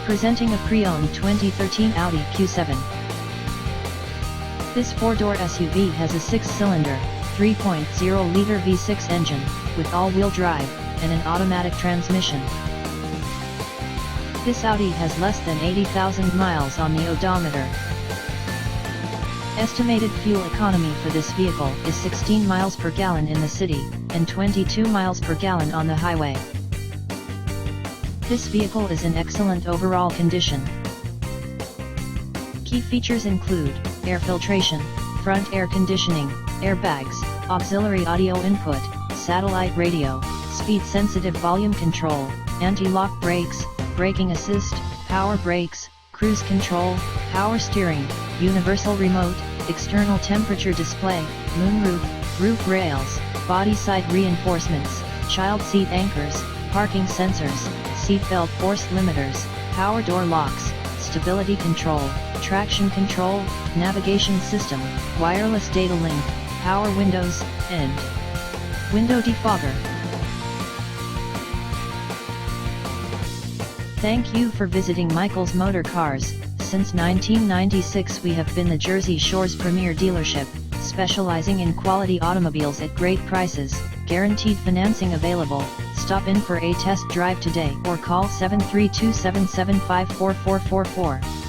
Presenting a pre-owned 2013 Audi Q7. This four-door SUV has a six-cylinder, 3.0-liter V6 engine, with all-wheel drive, and an automatic transmission. This Audi has less than 80,000 miles on the odometer. Estimated fuel economy for this vehicle is 16 miles per gallon in the city, and 22 miles per gallon on the highway. This vehicle is in excellent overall condition. Key features include air filtration, front air conditioning, airbags, auxiliary audio input, satellite radio, speed-sensitive volume control, anti-lock brakes, braking assist, power brakes, cruise control, power steering, universal remote, external temperature display, moonroof, roof rails, body side reinforcements, child seat anchors, parking sensors, seatbelt force limiters, power door locks, stability control, traction control, navigation system, wireless data link, power windows, and window defogger. Thank you for visiting Michael's Motorcars. Since 1996 we have been the Jersey Shore's premier dealership, specializing in quality automobiles at great prices, guaranteed financing available. Stop in for a test drive today or call 732-775-4444.